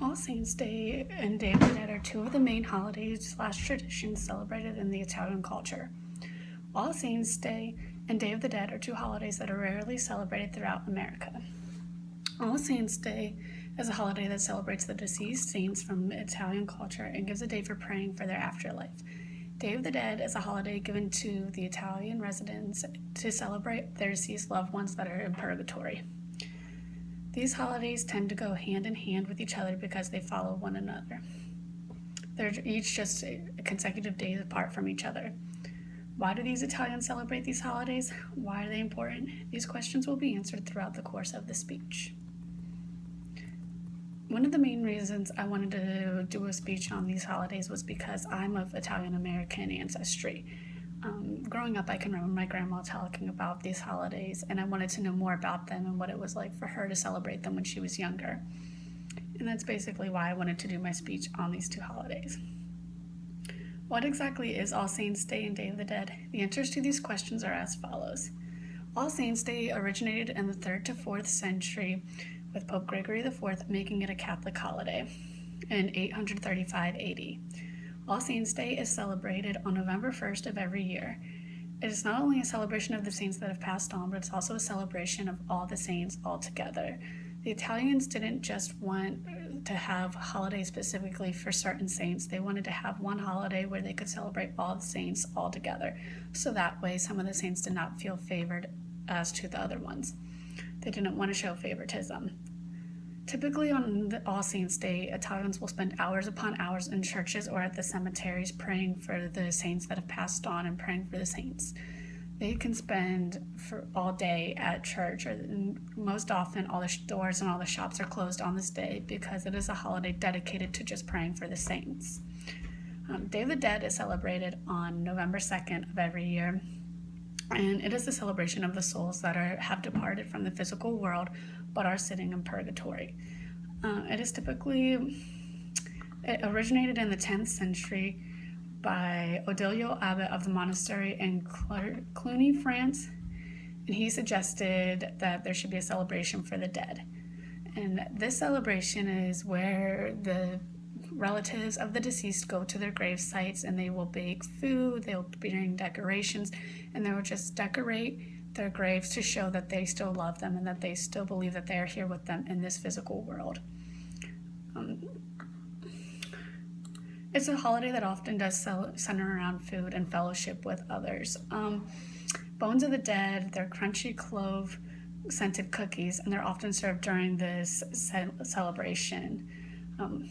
All Saints' Day and Day of the Dead are two of the main holidays/traditions celebrated in the Italian culture. All Saints' Day and Day of the Dead are two holidays that are rarely celebrated throughout America. All Saints' Day is a holiday that celebrates the deceased saints from Italian culture and gives a day for praying for their afterlife. Day of the Dead is a holiday given to the Italian residents to celebrate their deceased loved ones that are in purgatory. These holidays tend to go hand in hand with each other because they follow one another. They're each just consecutive days apart from each other. Why do these Italians celebrate these holidays? Why are they important? These questions will be answered throughout the course of the speech. One of the main reasons I wanted to do a speech on these holidays was because I'm of Italian American ancestry. Growing up, I can remember my grandma talking about these holidays, and I wanted to know more about them and what it was like for her to celebrate them when she was younger. And that's basically why I wanted to do my speech on these two holidays. What exactly is All Saints' Day and Day of the Dead? The answers to these questions are as follows. All Saints' Day originated in the 3rd to 4th century, with Pope Gregory IV making it a Catholic holiday in 835 AD. All Saints' Day is celebrated on November 1st of every year. It is not only a celebration of the saints that have passed on, but it's also a celebration of all the saints all together. The Italians didn't just want to have holidays specifically for certain saints. They wanted to have one holiday where they could celebrate all the saints all together. So that way, some of the saints did not feel favored as to the other ones. They didn't want to show favoritism. Typically on the All Saints' Day, Italians will spend hours upon hours in churches or at the cemeteries praying for the saints that have passed on and praying for the saints. They can spend for all day at church, and most often all the stores and all the shops are closed on this day because it is a holiday dedicated to just praying for the saints. Day of the Dead is celebrated on November 2nd of every year, and it is a celebration of the souls that have departed from the physical world but are sitting in purgatory. It originated in the 10th century by Odilio Abbot of the monastery in Cluny, France, and he suggested that there should be a celebration for the dead. And this celebration is where the relatives of the deceased go to their grave sites, and they will bake food, they will bring decorations, and they will just decorate their graves to show that they still love them and that they still believe that they are here with them in this physical world. It's a holiday that often does center around food and fellowship with others. Bones of the Dead, they're crunchy clove scented cookies, and they're often served during this celebration. And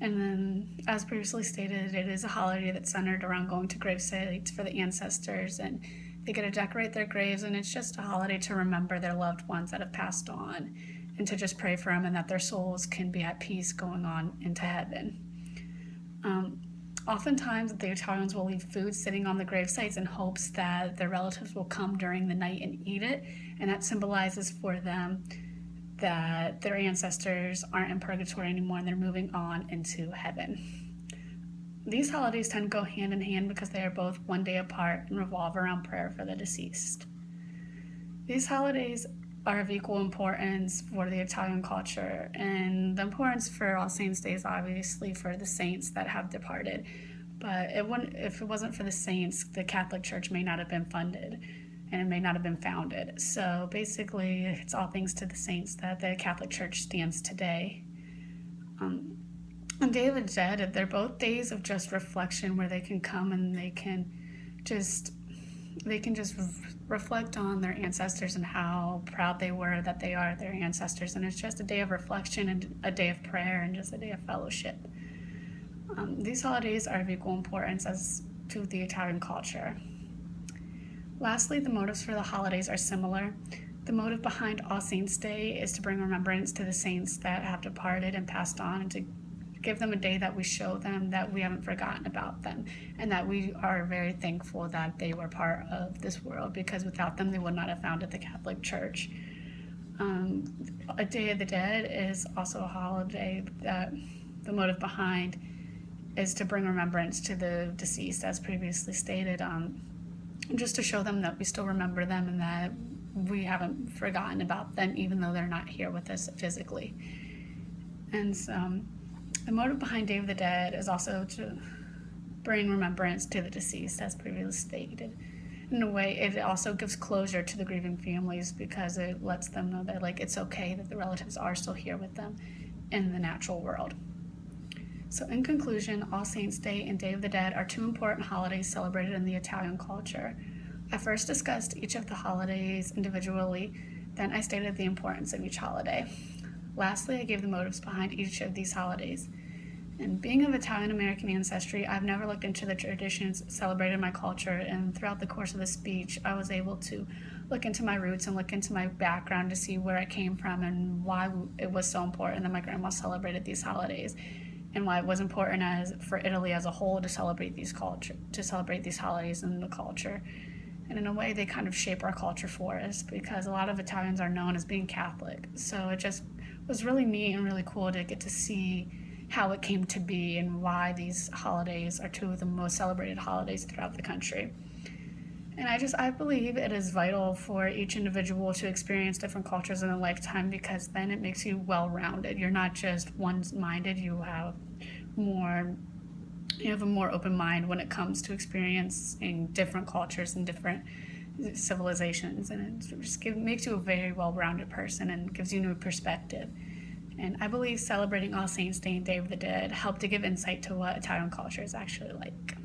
then, as previously stated, it is a holiday that's centered around going to grave sites for the ancestors, and they get to decorate their graves, and it's just a holiday to remember their loved ones that have passed on and to just pray for them and that their souls can be at peace going on into heaven. Oftentimes, the Italians will leave food sitting on the grave sites in hopes that their relatives will come during the night and eat it, and that symbolizes for them that their ancestors aren't in purgatory anymore and they're moving on into heaven. These holidays tend to go hand in hand because they are both one day apart and revolve around prayer for the deceased. These holidays are of equal importance for the Italian culture, and the importance for All Saints' Day is obviously for the saints that have departed. But if it wasn't for the saints, the Catholic Church may not have been funded, and it may not have been founded. So basically, it's all thanks to the saints that the Catholic Church stands today. On Day of the Dead, they're both days of just reflection where they can come and they can just reflect on their ancestors and how proud they were that they are their ancestors. And it's just a day of reflection and a day of prayer and just a day of fellowship. These holidays are of equal importance as to the Italian culture. Lastly, the motives for the holidays are similar. The motive behind All Saints' Day is to bring remembrance to the saints that have departed and passed on, and to give them a day that we show them that we haven't forgotten about them and that we are very thankful that they were part of this world, because without them they would not have founded the Catholic Church. A Day of the Dead is also a holiday that the motive behind is to bring remembrance to the deceased, as previously stated, just to show them that we still remember them and that we haven't forgotten about them even though they're not here with us physically. And the motive behind Day of the Dead is also to bring remembrance to the deceased, as previously stated. In a way, it also gives closure to the grieving families because it lets them know that like it's okay that the relatives are still here with them in the natural world. So in conclusion, All Saints' Day and Day of the Dead are two important holidays celebrated in the Italian culture. I first discussed each of the holidays individually, then I stated the importance of each holiday. Lastly, I gave the motives behind each of these holidays. And being of Italian American ancestry, I've never looked into the traditions celebrated in my culture, and throughout the course of the speech, I was able to look into my roots and look into my background to see where I came from and why it was so important that my grandma celebrated these holidays, and why it was important for Italy as a whole to celebrate these holidays in the culture. And in a way, they kind of shape our culture for us because a lot of Italians are known as being Catholic. So it just was really neat and really cool to get to see how it came to be and why these holidays are two of the most celebrated holidays throughout the country. And I believe it is vital for each individual to experience different cultures in a lifetime because then it makes you well-rounded. You're not just one-minded, you have a more open mind when it comes to experiencing different cultures and different civilizations, and it just makes you a very well-rounded person and gives you new perspective. And I believe celebrating All Saints' Day and Day of the Dead helped to give insight to what Italian culture is actually like.